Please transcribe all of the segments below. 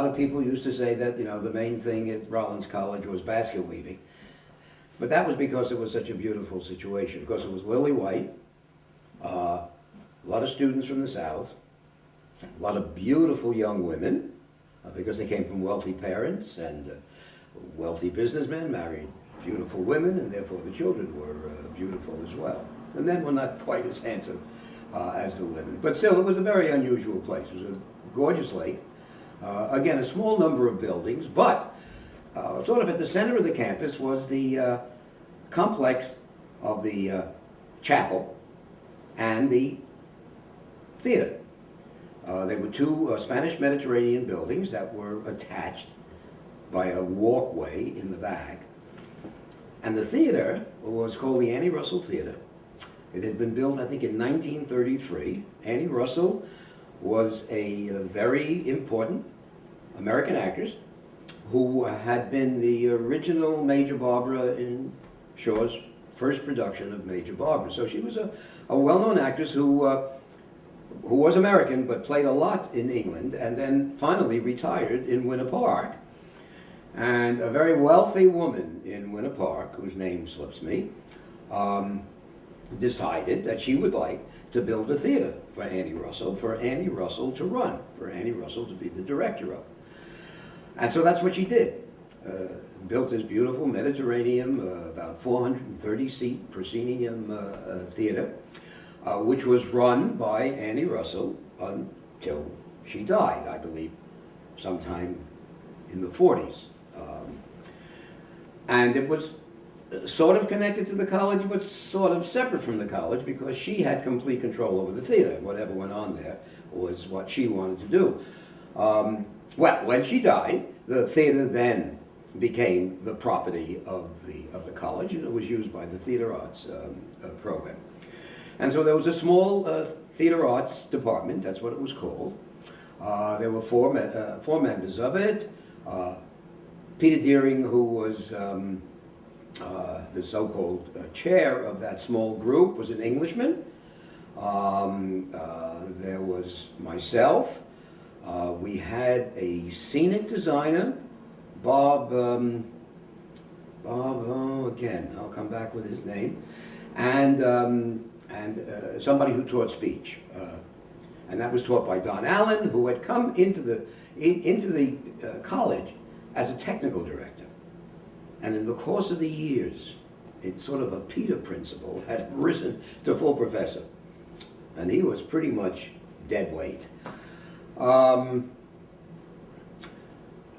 lot of people used to say that, the main thing at Rollins College was basket weaving. But that was because it was such a beautiful situation, because it was lily white, a lot of students from the South, a lot of beautiful young women, because they came from wealthy parents, and wealthy businessmen married beautiful women, and therefore the children were beautiful as well. The men were not quite as handsome as the women, but still it was a very unusual place. It was a gorgeous lake. Again, a small number of buildings, but sort of at the center of the campus was the complex of the chapel and the theater. There were two Spanish Mediterranean buildings that were attached by a walkway in the back. And the theater was called the Annie Russell Theater. It had been built, I think, in 1933. Annie Russell was a very important American actress who had been the original Major Barbara in Shaw's first production of Major Barbara. So she was a well-known actress who was American but played a lot in England, and then finally retired in Winter Park. And a very wealthy woman in Winter Park, whose name slips me, decided that she would like to build a theater for Annie Russell to run, for Annie Russell to be the director of. And so that's what she did. Built this beautiful Mediterranean, about 430-seat proscenium theater, which was run by Annie Russell until she died, I believe, sometime in the 40s. And it was sort of connected to the college, but sort of separate from the college, because she had complete control over the theater. Whatever went on there was what she wanted to do. Well, when she died, the theater then became the property of the college, and it was used by the theater arts program. And so there was a small theater arts department, that's what it was called. There were four members of it. Peter Deering, who was the so-called chair of that small group, was an Englishman. There was myself. We had a scenic designer, Bob, again, I'll come back with his name, and somebody who taught speech. And that was taught by Don Allen, who had come into the college as a technical director. And in the course of the years, it's sort of a Peter principle, had risen to full professor. And he was pretty much dead weight. So,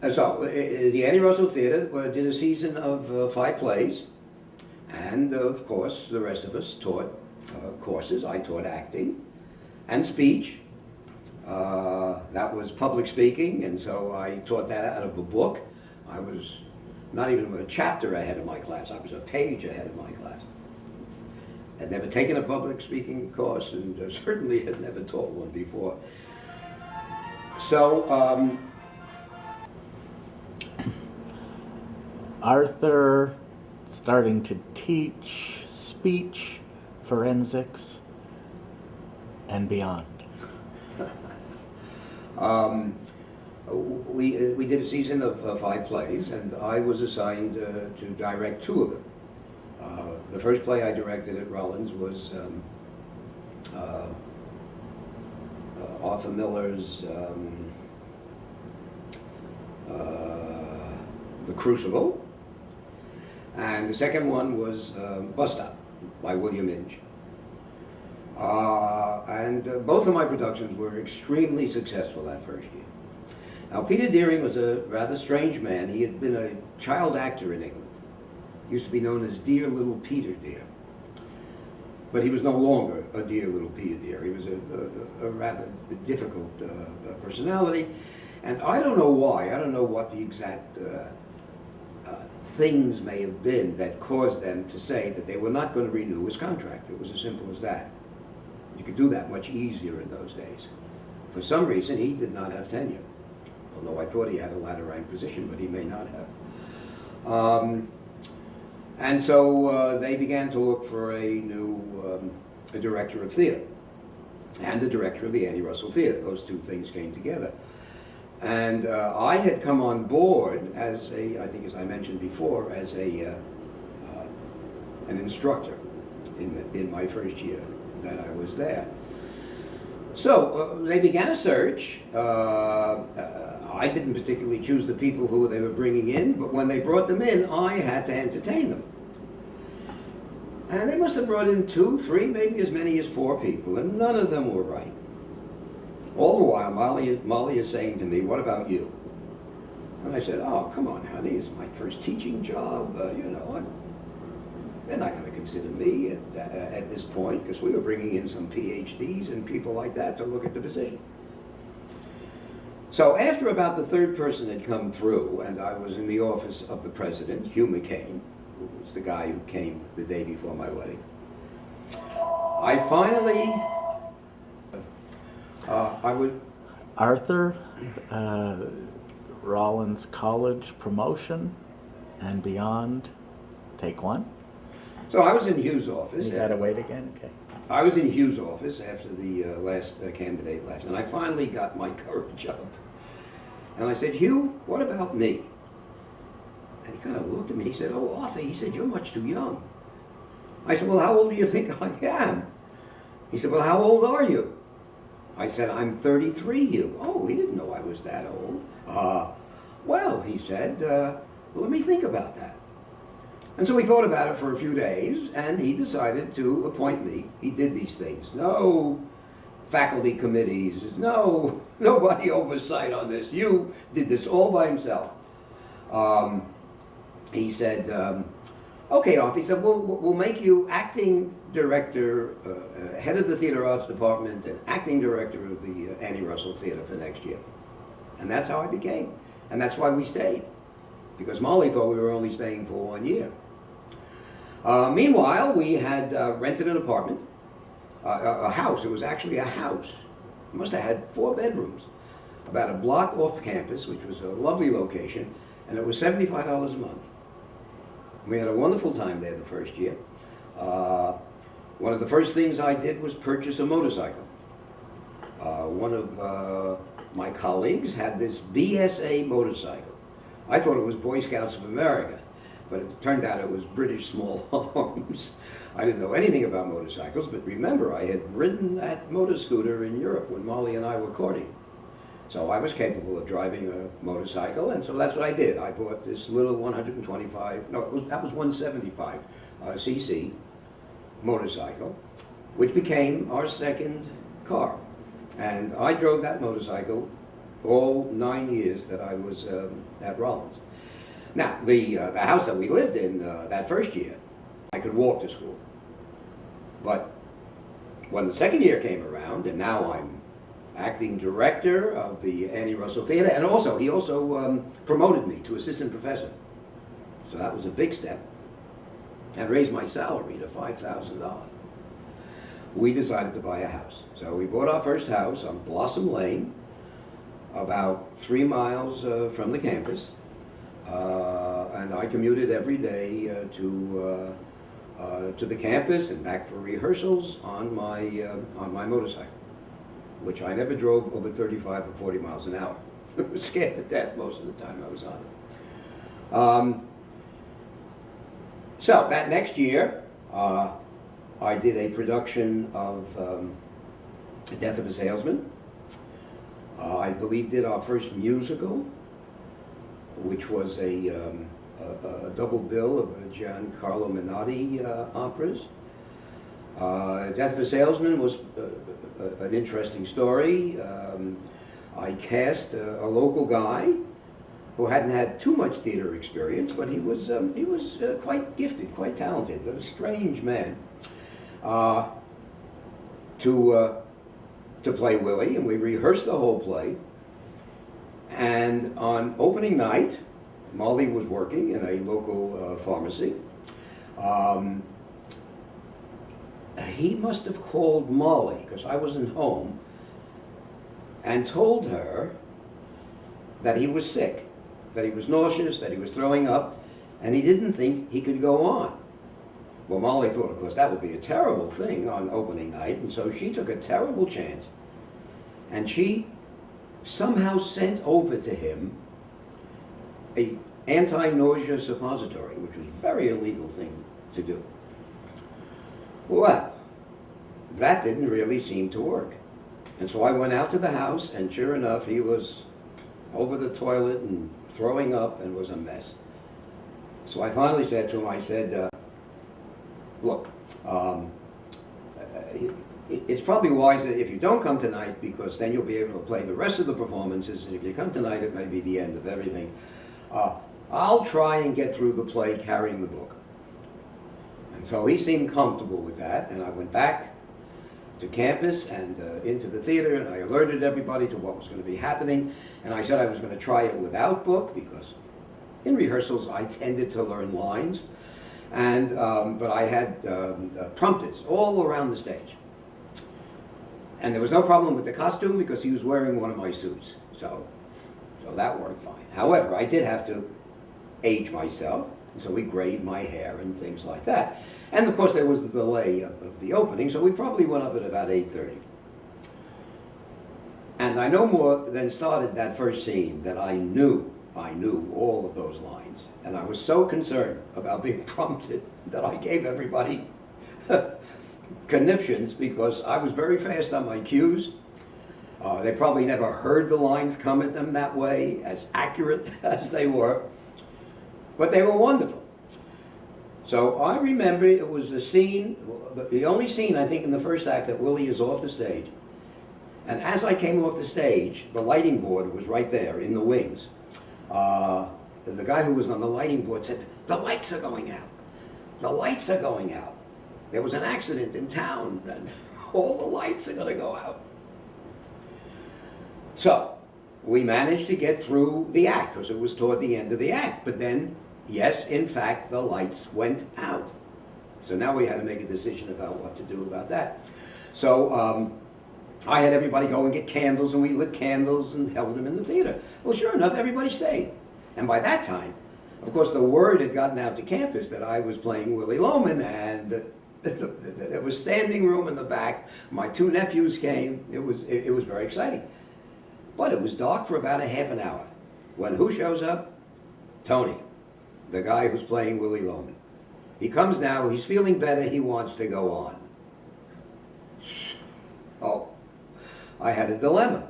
the Annie Russell Theater did a season of 5 plays. And, of course, the rest of us taught courses. I taught acting and speech. That was public speaking, and so I taught that out of a book. I was not even a chapter ahead of my class. I was a page ahead of my class. I'd never taken a public speaking course, and certainly had never taught one before. So, Arthur starting to teach speech, forensics, and beyond. We did a season of 5 plays, and I was assigned to direct 2 of them. The first play I directed at Rollins was Arthur Miller's The Crucible, and the second one was Bus Stop by William Inge. And both of my productions were extremely successful that first year. Now, Peter Deering was a rather strange man. He had been a child actor in England. He used to be known as Dear Little Peter Dear. But he was no longer a Dear Little Peter Dear. He was a rather difficult personality. And I don't know why, I don't know what the exact things may have been that caused them to say that they were not going to renew his contract. It was as simple as that. You could do that much easier in those days. For some reason, he did not have tenure. Although I thought he had a ladder rank position, but he may not have. And so they began to look for a new director of theater and the director of the Annie Russell Theater. Those two things came together. And I had come on board as I think as I mentioned before, as an instructor in my first year that I was there. So they began a search. I didn't particularly choose the people who they were bringing in, but when they brought them in, I had to entertain them. And they must have brought in 2, 3, maybe as many as 4 people, and none of them were right. All the while, Molly is saying to me, "What about you?" And I said, "Oh, come on, honey, it's my first teaching job. They're not going to consider me at this point," because we were bringing in some PhDs and people like that to look at the position. So after about the 3rd person had come through, and I was in the office of the president, Hugh McCain, who was the guy who came the day before my wedding, I finally, Arthur, Rollins College promotion and beyond. Take one. So I was in Hugh's office. You gotta wait again? Okay. I was in Hugh's office after the last candidate left, and I finally got my courage up. And I said, "Hugh, what about me?" And he kind of looked at me and he said, "Oh, Arthur," he said, "you're much too young." I said, "Well, how old do you think I am?" He said, "Well, how old are you?" I said, "I'm 33, Hugh." "Oh, he didn't know I was that old." Well, he said, "let me think about that." And so he thought about it for a few days, and he decided to appoint me. He did these things. No faculty committees, nobody oversight on this. You did this all by himself. He said, "Okay, Arthur," he said, we'll make you acting director, head of the theater arts department, and acting director of the Annie Russell Theater for next year. And that's how I became. And that's why we stayed. Because Molly thought we were only staying for 1 year. Meanwhile, we had rented an apartment, a house. It was actually a house. It must have had 4 bedrooms, about a block off campus, which was a lovely location, and it was $75 a month. We had a wonderful time there the first year. One of the first things I did was purchase a motorcycle. One of my colleagues had this BSA motorcycle. I thought it was Boy Scouts of America, but it turned out it was British Small Arms. I didn't know anything about motorcycles, but remember, I had ridden that motor scooter in Europe when Molly and I were courting. So I was capable of driving a motorcycle, and so that's what I did. I bought this little 175 cc motorcycle, which became our second car. And I drove that motorcycle all 9 years that I was at Rollins. Now, the house that we lived in that first year, I could walk to school. But when the second year came around, and now I'm acting director of the Annie Russell Theater, and he also promoted me to assistant professor. So that was a big step, and raised my salary to $5,000. We decided to buy a house. So we bought our first house on Blossom Lane, about 3 miles from the campus, and I commuted every day to the campus and back for rehearsals on my motorcycle, which I never drove over 35 or 40 miles an hour. I was scared to death most of the time I was on it. So that next year, I did a production of The Death of a Salesman. I believe did our first musical, which was a double bill of Giancarlo Menotti operas. Death of a Salesman was an interesting story. I cast a local guy who hadn't had too much theater experience, but he was quite gifted, quite talented, but a strange man, to play Willie, and we rehearsed the whole play. And on opening night, Molly was working in a local pharmacy. He must have called Molly, because I wasn't home, and told her that he was sick, that he was nauseous, that he was throwing up, and he didn't think he could go on. Well, Molly thought, of course, that would be a terrible thing on opening night, and so she took a terrible chance. And she somehow sent over to him a anti-nausea suppository, which was a very illegal thing to do. Well, that didn't really seem to work. And so I went out to the house, and sure enough, he was over the toilet and throwing up and was a mess. So I finally said to him, I said, look, it's probably wiser if you don't come tonight, because then you'll be able to play the rest of the performances, and if you come tonight, it may be the end of everything. I'll try and get through the play carrying the book. And so he seemed comfortable with that, and I went back to campus and into the theater, and I alerted everybody to what was going to be happening, and I said I was going to try it without book, because in rehearsals I tended to learn lines, and but I had prompters all around the stage. And there was no problem with the costume, because he was wearing one of my suits, so that worked fine. However, I did have to age myself, and so we graved my hair and things like that. And of course there was the delay of the opening, so we probably went up at about 8:30. And I no more than started that first scene that I knew all of those lines. And I was so concerned about being prompted that I gave everybody conniptions, because I was very fast on my cues. They probably never heard the lines come at them that way, as accurate as they were, but they were wonderful. So I remember it was the scene, the only scene I think in the first act, that Willie is off the stage. And as I came off the stage, the lighting board was right there in the wings. The guy who was on the lighting board said, "The lights are going out. The lights are going out. There was an accident in town, and all the lights are going to go out." So we managed to get through the act, because it was toward the end of the act. But then, yes, in fact, the lights went out. So now we had to make a decision about what to do about that. So I had everybody go and get candles, and we lit candles and held them in the theater. Well, sure enough, everybody stayed. And by that time, of course, the word had gotten out to campus that I was playing Willie Loman, and there was standing room in the back. My two nephews came. It was very exciting. But it was dark for about a half an hour. When who shows up? Tony, the guy who's playing Willie Loman. He comes now, he's feeling better, he wants to go on. Oh, I had a dilemma.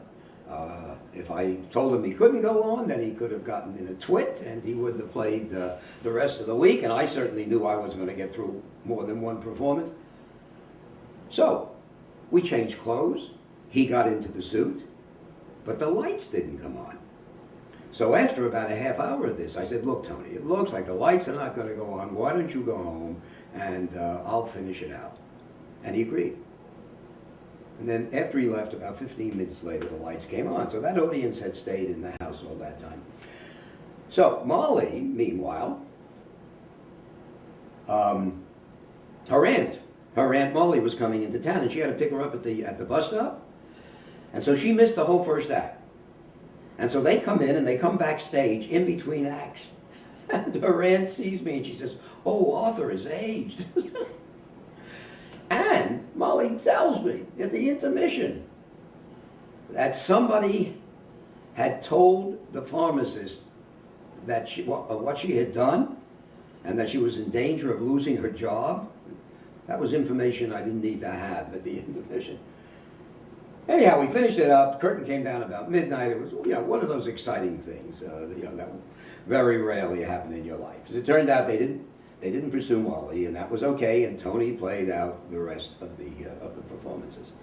If I told him he couldn't go on, then he could have gotten in a twit, and he wouldn't have played the rest of the week, and I certainly knew I wasn't going to get through more than one performance. So, we changed clothes, he got into the suit, but the lights didn't come on. So after about a half hour of this, I said, "Look, Tony, it looks like the lights are not going to go on. Why don't you go home, and I'll finish it out?" And he agreed. And then after he left, about 15 minutes later, the lights came on. So that audience had stayed in the house all that time. So Molly, meanwhile, her aunt Molly was coming into town, and she had to pick her up at the bus stop. And so she missed the whole first act. And so they come in, and they come backstage in between acts. And her aunt sees me, and she says, "Oh, Arthur is aged." And Molly tells me at the intermission that somebody had told the pharmacist that what she had done, and that she was in danger of losing her job. That was information I didn't need to have at the intermission. Anyhow, we finished it up. Curtain came down about midnight. It was, one of those exciting things, that very rarely happen in your life. As it turned out, they didn't pursue Molly, and that was okay. And Tony played out the rest of the performances.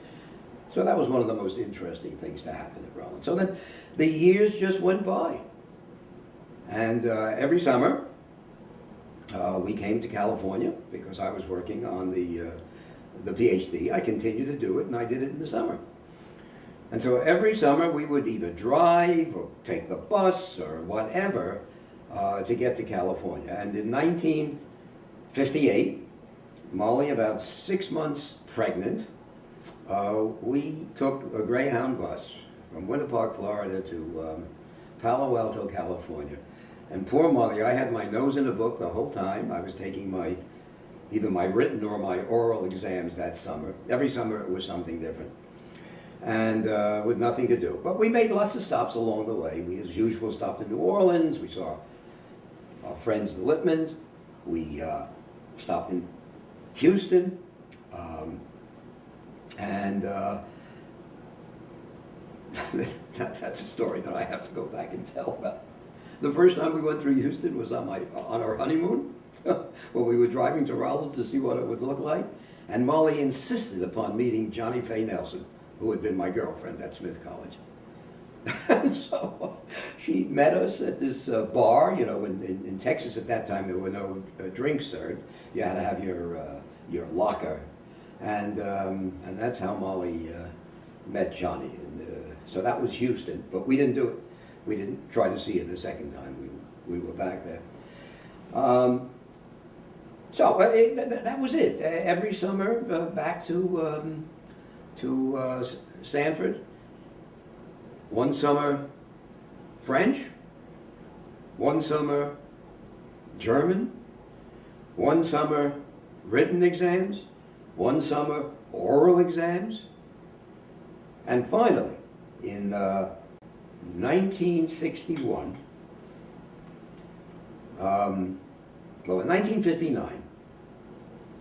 So that was one of the most interesting things to happen at Rollins. So then the years just went by, and every summer we came to California because I was working on the PhD. I continued to do it, and I did it in the summer. And so every summer we would either drive or take the bus or whatever to get to California. And in 1958, Molly, about 6 months pregnant, we took a Greyhound bus from Winter Park, Florida to Palo Alto, California. And poor Molly, I had my nose in a book the whole time. I was taking either my written or my oral exams that summer. Every summer it was something different. and with nothing to do. But we made lots of stops along the way. We, as usual, stopped in New Orleans. We saw our friends, the Lippmans. We stopped in Houston. And that's a story that I have to go back and tell about. The first time we went through Houston was on our honeymoon, when we were driving to Rollins to see what it would look like. And Molly insisted upon meeting Johnny Faye Nelson, who had been my girlfriend at Smith College. And so she met us at this bar. You know, in Texas at that time there were no drinks served. You had to have your locker, and that's how Molly met Johnny. And so that was Houston, but we didn't do it. We didn't try to see it the second time we were back there. So that was it. Every summer back to Stanford. One summer French, one summer German, one summer written exams, one summer oral exams, and finally, in 1961, in 1959,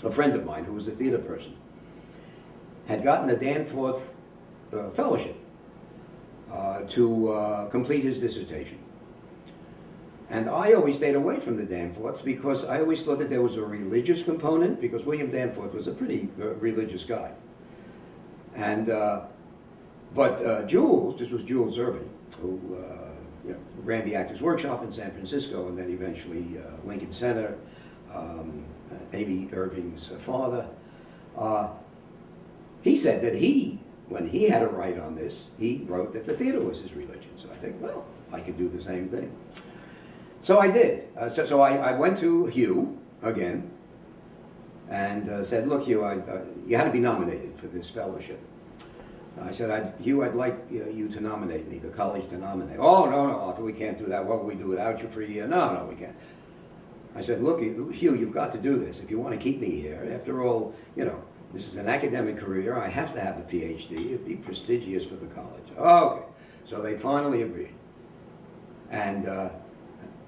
a friend of mine who was a theater person had gotten a Danforth fellowship to complete his dissertation. And I always stayed away from the Danforths because I always thought that there was a religious component, because William Danforth was a pretty religious guy. And, but Jules, this was Jules Irving, who ran the Actors Workshop in San Francisco, and then eventually Lincoln Center, Amy Irving's father. He said that when he had a write on this, he wrote that the theater was his religion. So I think, well, I could do the same thing. So I did. So I went to Hugh again and said, look, Hugh, you had to be nominated for this fellowship. I said, Hugh, I'd like you to nominate me, the college to nominate. Oh, no, Arthur, we can't do that. What will we do without you for a year? No, we can't. I said, look, Hugh, you've got to do this if you want to keep me here. After all, this is an academic career. I have to have a PhD. It'd be prestigious for the college. Okay. So they finally agreed. And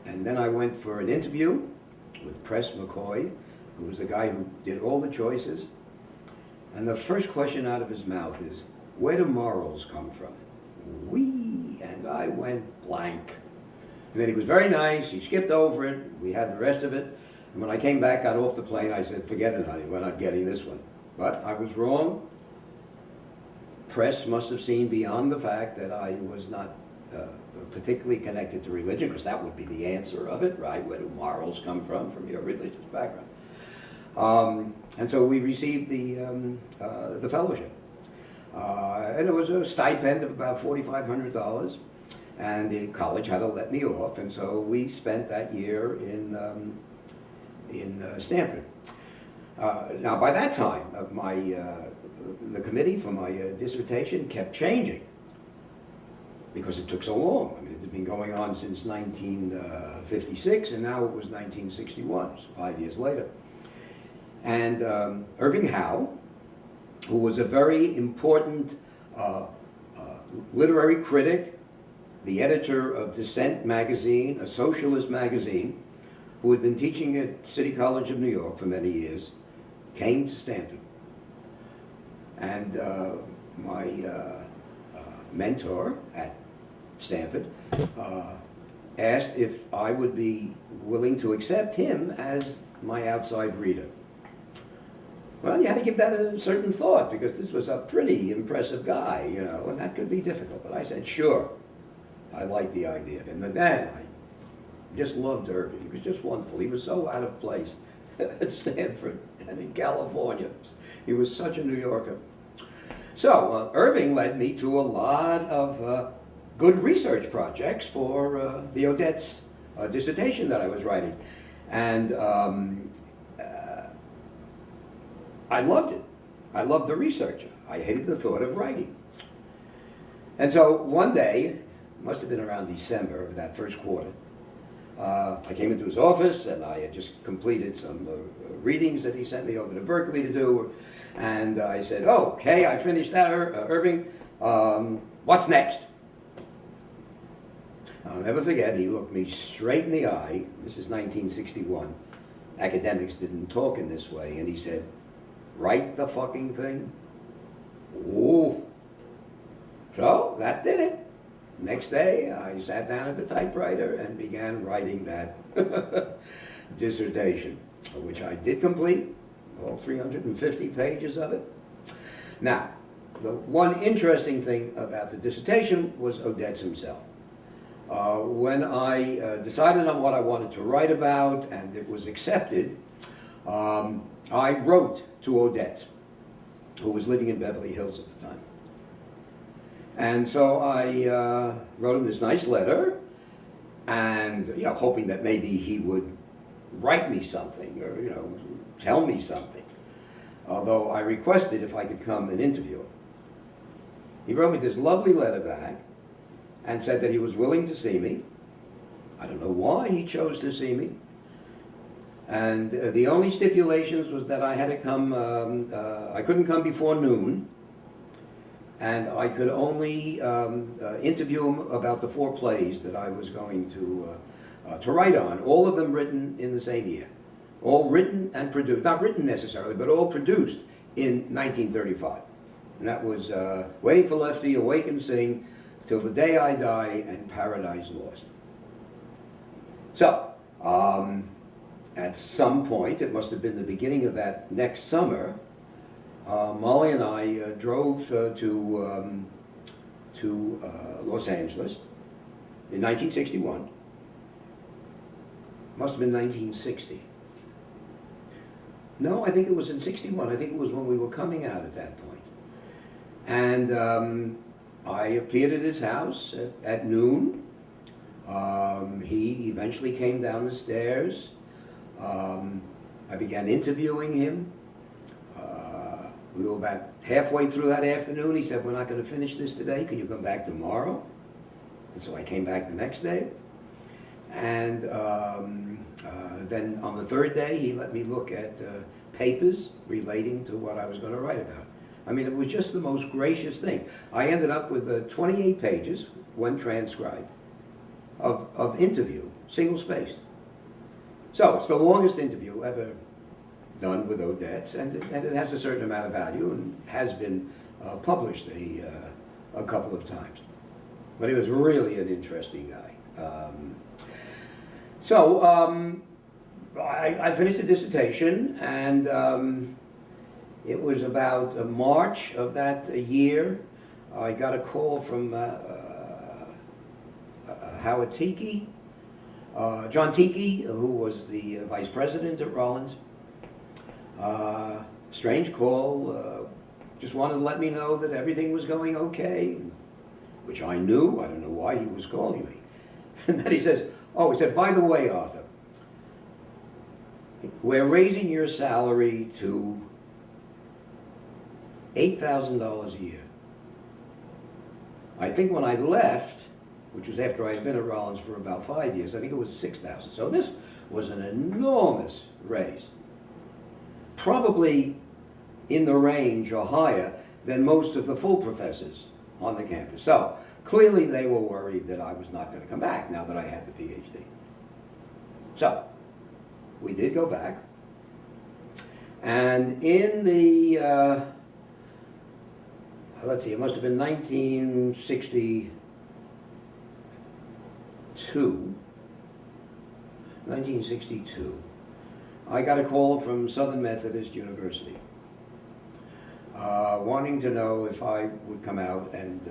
then I went for an interview with Press McCoy, who was the guy who did all the choices. And the first question out of his mouth is, where do morals come from? And I went blank. And then he was very nice. He skipped over it. We had the rest of it. And when I came back, got off the plane, I said, forget it, honey. We're not getting this one. But I was wrong. Press must have seen beyond the fact that I was not particularly connected to religion, because that would be the answer of it, right? Where do morals come from your religious background? And so we received the fellowship. And it was a stipend of about $4,500, and the college had to let me off, and so we spent that year in Stanford. Now, by that time, the committee for my dissertation kept changing because it took so long. I mean, it had been going on since 1956, and now it was 1961, so 5 years later. And Irving Howe, who was a very important literary critic, the editor of Dissent magazine, a socialist magazine, who had been teaching at City College of New York for many years, came to Stanford. And my mentor at Stanford asked if I would be willing to accept him as my outside reader. Well, you had to give that a certain thought, because this was a pretty impressive guy, and that could be difficult. But I said, sure, I like the idea. And then I just loved Irving. He was just wonderful. He was so out of place at Stanford and in California. He was such a New Yorker. So Irving led me to a lot of good research projects for the Odette's dissertation that I was writing. And I loved it. I loved the research. I hated the thought of writing. And so one day, must have been around December of that first quarter, I came into his office, and I had just completed some readings that he sent me over to Berkeley to do. And I said, okay, I finished that, Irving. What's next? I'll never forget, he looked me straight in the eye. This is 1961. Academics didn't talk in this way. And he said, write the fucking thing. Ooh. So that did it. Next day, I sat down at the typewriter and began writing that dissertation, which I did complete, all 350 pages of it. Now, the one interesting thing about the dissertation was Odets himself. When I decided on what I wanted to write about and it was accepted, I wrote to Odets, who was living in Beverly Hills at the time. And so I wrote him this nice letter, and hoping that maybe he would write me something or tell me something. Although I requested if I could come and interview him. He wrote me this lovely letter back and said that he was willing to see me. I don't know why he chose to see me. And the only stipulations was that I had to come, I couldn't come before noon, and I could only interview him about the 4 plays that I was going to write on, all of them written in the same year. All written and produced, not written necessarily, but all produced in 1935. And that was Waiting for Lefty, Awake and Sing, Till the Day I Die, and Paradise Lost. So, at some point, it must have been the beginning of that next summer, Molly and I drove to Los Angeles in 1961. Must have been 1960. No, I think it was in 61. I think it was when we were coming out at that point. And I appeared at his house at noon. He eventually came down the stairs. I began interviewing him. We were about halfway through that afternoon. He said, we're not going to finish this today. Can you come back tomorrow? And so I came back the next day. And then on the 3rd day, he let me look at papers relating to what I was going to write about. I mean, it was just the most gracious thing. I ended up with 28 pages, when transcribed, of interview, single-spaced. So it's the longest interview ever done with Odets, and it has a certain amount of value and has been published a couple of times. But he was really an interesting guy. I finished the dissertation, and it was about March of that year. I got a call from Howard Tiki, John Tiki, who was the vice president at Rollins. Strange call, just wanted to let me know that everything was going okay, which I knew. I don't know why he was calling me. And then he said, by the way, Arthur, we're raising your salary to $8,000 a year. I think when I left, which was after I had been at Rollins for about 5 years, I think it was $6,000. So this was an enormous raise. Probably in the range or higher than most of the full professors on the campus. So clearly they were worried that I was not going to come back now that I had the PhD. So we did go back. And in the, let's see, it must have been 1962. 1962. I got a call from Southern Methodist University wanting to know if I would come out and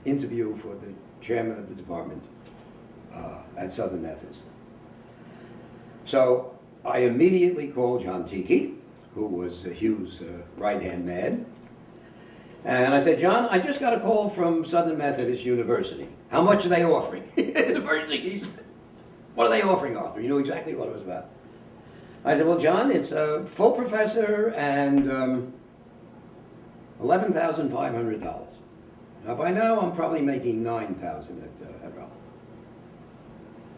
interview for the chairman of the department at Southern Methodist. So I immediately called John Tiki, who was Hugh's right-hand man, and I said, John, I just got a call from Southern Methodist University. How much are they offering? The first thing he said, what are they offering, Arthur? You knew exactly what it was about. I said, well, John, it's a full professor and $11,500. Now, by now, I'm probably making $9,000 at Rollins.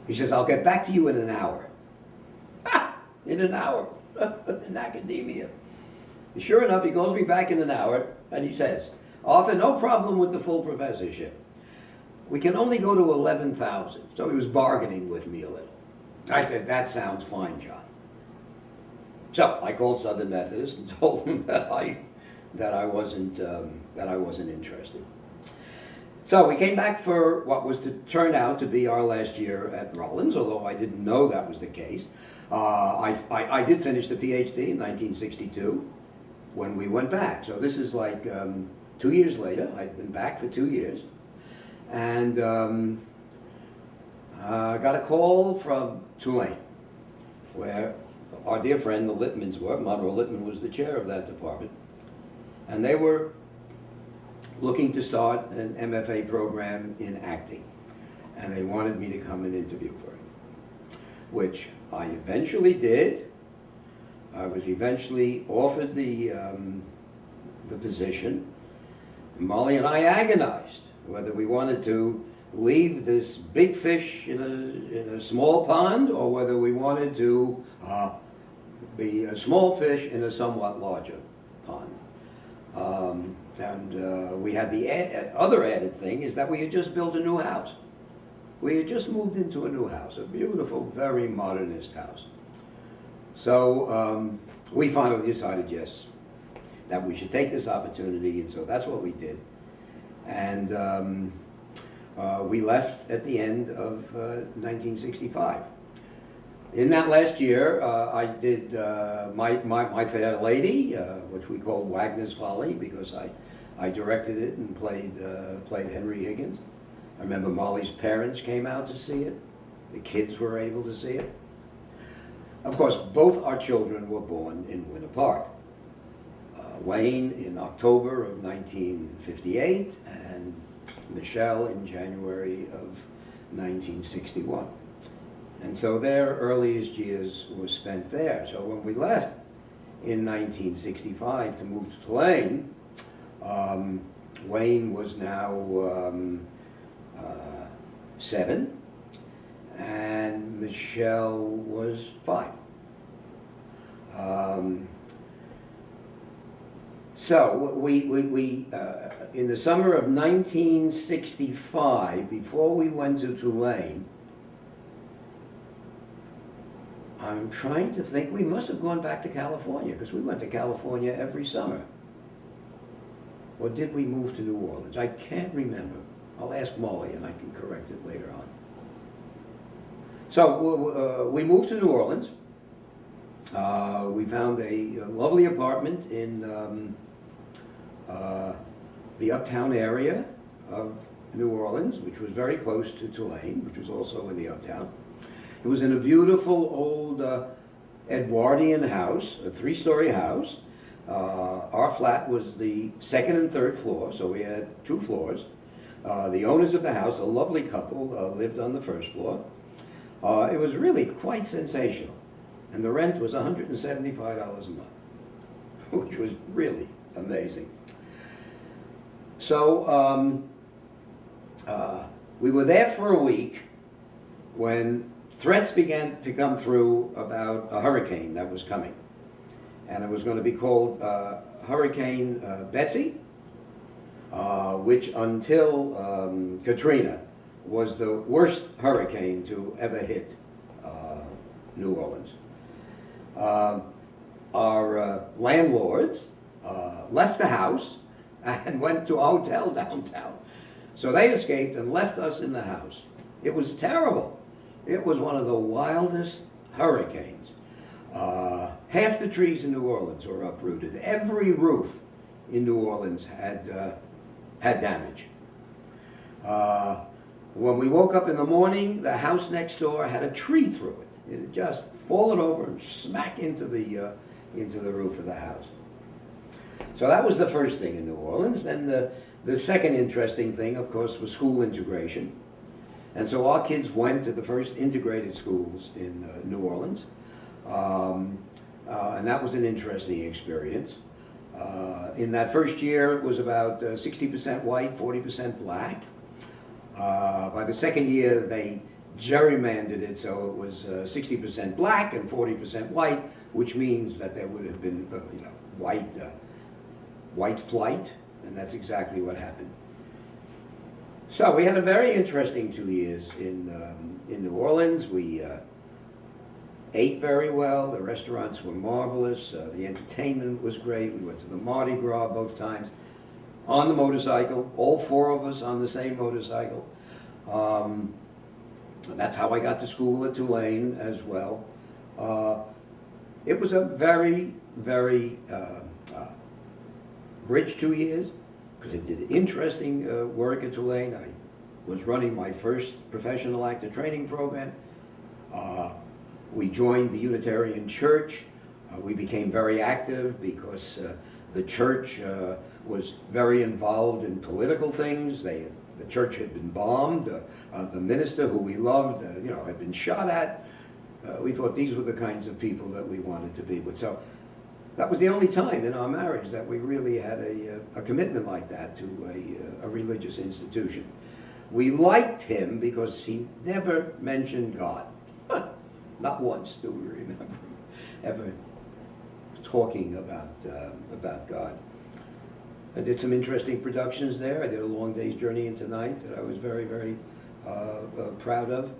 He says, I'll get back to you in an hour. In an hour, in academia. And sure enough, he calls me back in an hour, and he says, Arthur, no problem with the full professorship. We can only go to 11,000. So he was bargaining with me a little. I said, that sounds fine, John. So I called Southern Methodist and told them that I wasn't interested. So we came back for what was to turn out to be our last year at Rollins, although I didn't know that was the case. I did finish the PhD in 1962 when we went back. So this is like 2 years later. I'd been back for 2 years. And I got a call from Tulane, where our dear friend, the Littmans were. Monroe Littman was the chair of that department. And they were looking to start an MFA program in acting. And they wanted me to come and interview for it, which I eventually did. I was eventually offered the position. Molly and I agonized whether we wanted to leave this big fish in a small pond or whether we wanted to be a small fish in a somewhat larger pond. We had the other added thing is that we had just built a new house. We had just moved into a new house, a beautiful, very modernist house. So we finally decided, yes, that we should take this opportunity, and so that's what we did. And we left at the end of 1965. In that last year, I did My Fair Lady, which we called Wagner's Folly, because I directed it and played Henry Higgins. I remember Molly's parents came out to see it. The kids were able to see it. Of course, both our children were born in Winter Park. Wayne in October of 1958 and Michelle in January of 1961. And so their earliest years were spent there. So when we left in 1965 to move to Tulane, Wayne was now 7 and Michelle was 5. So we in the summer of 1965, before we went to Tulane, I'm trying to think, we must have gone back to California, because we went to California every summer. Or did we move to New Orleans? I can't remember. I'll ask Molly and I can correct it later on. So we moved to New Orleans. We found a lovely apartment in the uptown area of New Orleans, which was very close to Tulane, which was also in the uptown. It was in a beautiful old Edwardian house, a 3-story house. Our flat was the 2nd and 3rd floor, so we had 2 floors. The owners of the house, a lovely couple, lived on the 1st floor. It was really quite sensational. And the rent was $175 a month, which was really amazing. So we were there for a week when threats began to come through about a hurricane that was coming. And it was going to be called Hurricane Betsy, which until Katrina was the worst hurricane to ever hit New Orleans. Our landlords left the house and went to a hotel downtown. So they escaped and left us in the house. It was terrible. It was one of the wildest hurricanes. Half the trees in New Orleans were uprooted. Every roof in New Orleans had damage. When we woke up in the morning, the house next door had a tree through it. It had just fallen over and smack into the roof of the house. So that was the first thing in New Orleans. Then the second interesting thing, of course, was school integration. And so our kids went to the first integrated schools in New Orleans. And that was an interesting experience. In that first year, it was about 60% white, 40% black. By the second year, they gerrymandered it, so it was 60% black and 40% white, which means that there would have been, white flight And that's exactly what happened. So we had a very interesting 2 years in New Orleans. We ate very well. The restaurants were marvelous. The entertainment was great. We went to the Mardi Gras both times on the motorcycle, all 4 of us on the same motorcycle. And that's how I got to school at Tulane as well. It was a very, very rich 2 years, because I did interesting work at Tulane. I was running my first professional actor training program. We joined the Unitarian Church. We became very active because the church was very involved in political things. The church had been bombed. The minister, who we loved, had been shot at. We thought these were the kinds of people that we wanted to be with. So that was the only time in our marriage that we really had a commitment like that to a religious institution. We liked him because he never mentioned God. Not once do we remember him ever talking about God. I did some interesting productions there. I did A Long Day's Journey into Night that I was very, very proud of.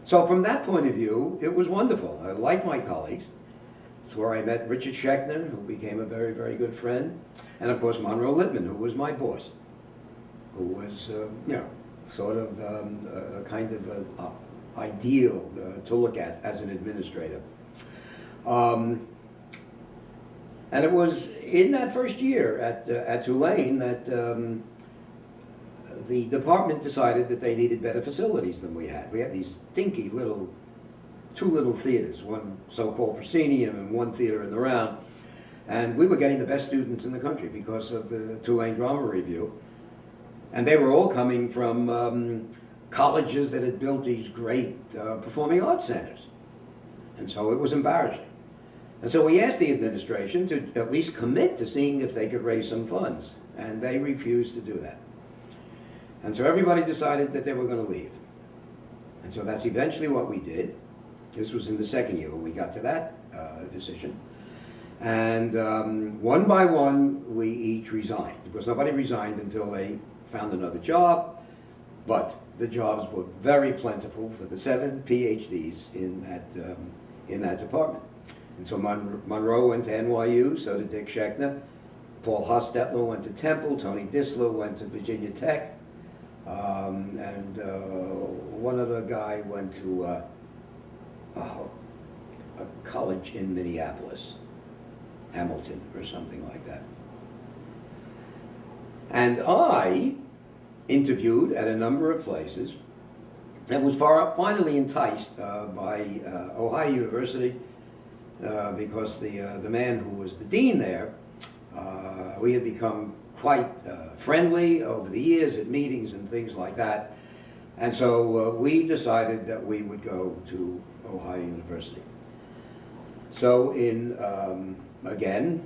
So from that point of view, it was wonderful. I liked my colleagues. It's where I met Richard Schechner, who became a very, very good friend. And of course, Monroe Littman, who was my boss, who was, sort of a kind of ideal to look at as an administrator. And it was in that first year at Tulane that the department decided that they needed better facilities than we had. We had these dinky two little theaters, one so-called proscenium and one theater in the round. And we were getting the best students in the country because of the Tulane Drama Review. And they were all coming from colleges that had built these great performing arts centers. And so it was embarrassing. And so we asked the administration to at least commit to seeing if they could raise some funds. And they refused to do that. And so everybody decided that they were going to leave. And so that's eventually what we did. This was in the second year when we got to that decision. And one by one, we each resigned. Because nobody resigned until they found another job. But the jobs were very plentiful for the 7 PhDs in that department. And so Monroe went to NYU, so did Dick Schechner. Paul Hostetler went to Temple. Tony Disler went to Virginia Tech. And one other guy went to a college in Minneapolis, Hamilton or something like that. And I interviewed at a number of places and was finally enticed by Ohio University because the man who was the dean there, we had become quite friendly over the years at meetings and things like that. And so we decided that we would go to Ohio University. So in, again,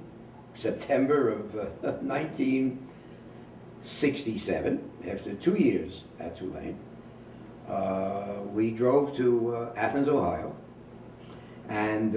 September of 1967, after 2 years at Tulane, we drove to Athens, Ohio, and